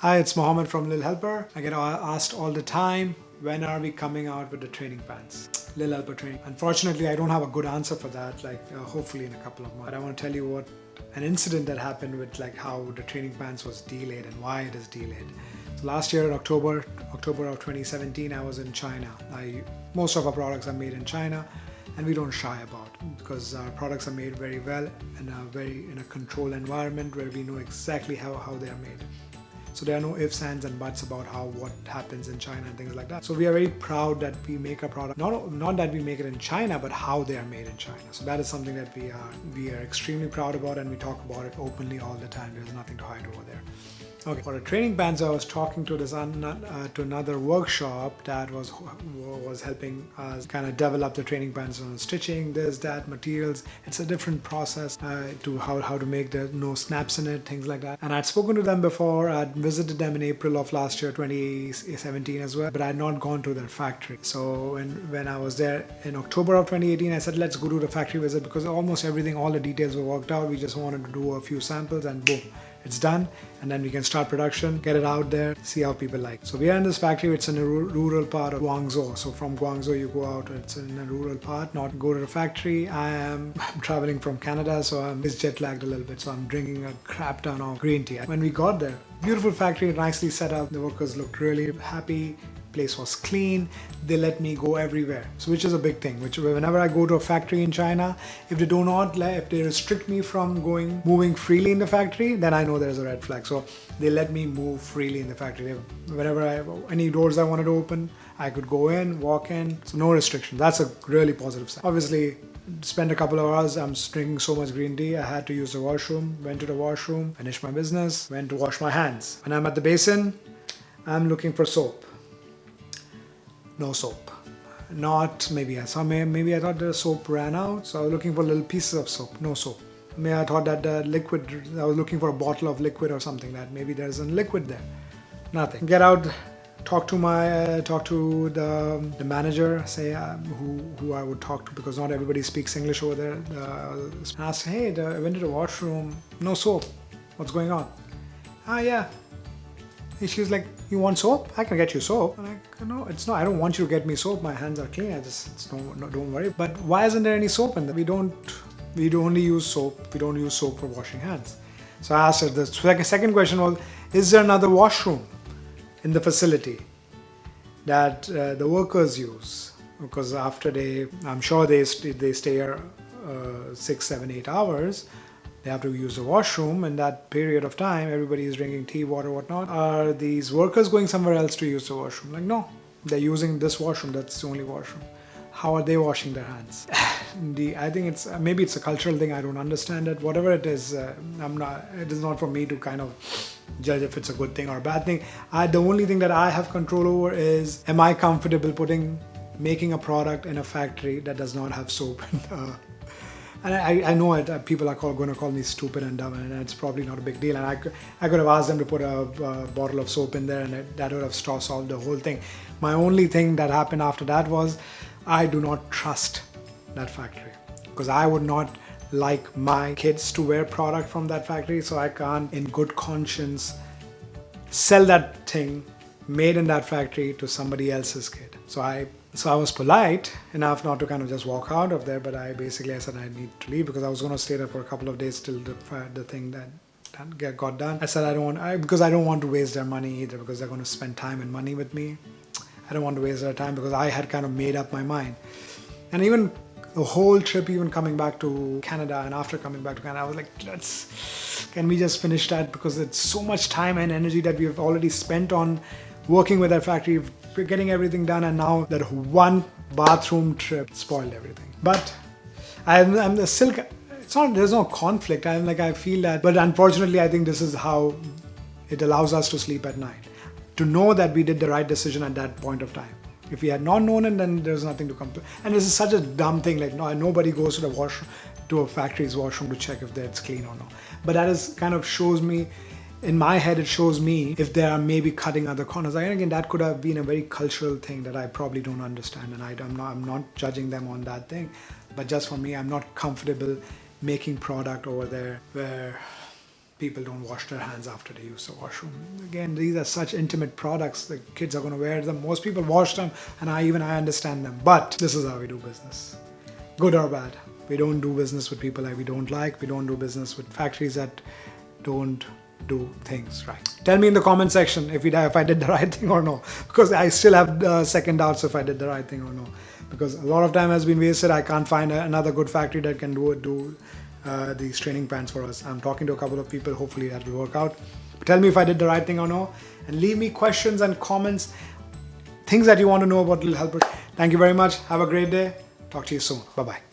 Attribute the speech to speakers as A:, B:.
A: Hi, it's Mohammed from Lil Helper. I get asked all the time, when are we coming out with the training pants? Lil Helper training. Unfortunately, I don't have a good answer for that, hopefully in a couple of months. But I want to tell you what an incident that happened with how the training pants was delayed and why it is delayed. So last year, October of 2017, I was in China. Most of our products are made in China, and we don't shy about it because our products are made very well in a controlled environment where we know exactly how they are made. So there are no ifs, ands and buts about what happens in China and things like that. So we are very proud that we make a product, not that we make it in China, but how they are made in China. So that is something that we are extremely proud about, and we talk about it openly all the time. There's nothing to hide over there. Okay, for the training pants, I was talking to to another workshop that was helping us kind of develop the training pants on stitching, materials. It's a different process to how to make no snaps in it, things like that. And I'd spoken to them before. I'd visited them in April of last year, 2017 as well, but I had not gone to their factory. So when I was there in October of 2018, I said, let's go to the factory visit because almost everything, all the details were worked out. We just wanted to do a few samples and boom, it's done, and then we can start production, get it out there, see how people like. So we are in this factory. It's in a rural part of Guangzhou. So from Guangzhou you go out, it's in a rural part, not go to the factory. I'm traveling from Canada, so I'm jet lagged a little bit, so I'm drinking a crap ton of green tea. When we got there, beautiful factory, nicely set up. The workers looked really happy. Place was clean. They let me go everywhere, so which is a big thing. Which whenever I go to a factory in China, if they restrict me from moving freely in the factory, then I know there's a red flag. So they let me move freely in the factory. Any doors I wanted to open, I could go in, walk in. So no restriction. That's a really positive sign. Obviously, spent a couple of hours. I'm drinking so much green tea. I had to use the washroom. Went to the washroom, finished my business, went to wash my hands. When I'm at the basin, I'm looking for soap. No soap. Maybe I thought the soap ran out, so I was looking for little pieces of soap. No soap. Maybe I thought that the liquid, I was looking for a bottle of liquid or something, that maybe there's a liquid there. Nothing. Get out, talk to the manager, say who I would talk to, because not everybody speaks English over there. Ask, hey, I went to the washroom, no soap. What's going on? Yeah. She's like, you want soap? I can get you soap. I'm like, no, it's not. I don't want you to get me soap. My hands are clean. Don't worry. But why isn't there any soap in there? We only use soap. We don't use soap for washing hands. So I asked her, the second question was, is there another washroom in the facility that the workers use? Because I'm sure they stay here 6, 7, 8 hours. They have to use the washroom. In that period of time, everybody is drinking tea, water, whatnot. Are these workers going somewhere else to use the washroom? Like, no, they're using this washroom. That's the only washroom. How are they washing their hands? I think maybe it's a cultural thing. I don't understand it. Whatever it is, it is not for me to kind of judge if it's a good thing or a bad thing. The only thing that I have control over is, am I comfortable making a product in a factory that does not have soap in the. And I know it, people are going to call me stupid and dumb, and it's probably not a big deal. And I could have asked them to put a bottle of soap in there, and that would have solved the whole thing. My only thing that happened after that was, I do not trust that factory, because I would not like my kids to wear product from that factory. So I can't, in good conscience, sell that thing made in that factory to somebody else's kid. So I was polite enough not to kind of just walk out of there, but I said I need to leave because I was going to stay there for a couple of days till the thing that got done. I said because I don't want to waste their money either, because they're going to spend time and money with me. I don't want to waste their time because I had kind of made up my mind. And even the whole trip, even coming back to Canada, and after coming back to Canada, I was like, can we just finish that? Because it's so much time and energy that we have already spent on working with that factory. We're getting everything done, and now that one bathroom trip spoiled everything. But I'm still. There's no conflict. I feel that, but unfortunately, I think this is how it allows us to sleep at night, to know that we did the right decision at that point of time. If we had not known it, then there's nothing to complain. And this is such a dumb thing. Nobody goes to the washroom, to a factory's washroom, to check if it's clean or not. But that is kind of shows me. In my head, it shows me if they are maybe cutting other corners. Again, that could have been a very cultural thing that I probably don't understand, and I'm not judging them on that thing. But just for me, I'm not comfortable making product over there where people don't wash their hands after they use the washroom. Again, these are such intimate products. The kids are going to wear them. Most people wash them, and I understand them. But this is how we do business, good or bad. We don't do business with people that we don't like. We don't do business with factories that don't do things right. Tell me in the comment section if I did the right thing or no, because I still have second doubts if I did the right thing or no, because a lot of time has been wasted. I can't find another good factory that can do these training pants for us. I'm talking to a couple of people. Hopefully that will work out. Tell me if I did the right thing or no, and leave me questions and comments, things that you want to know about Lil Helper. Thank you very much. Have a great day. Talk to you soon. Bye bye.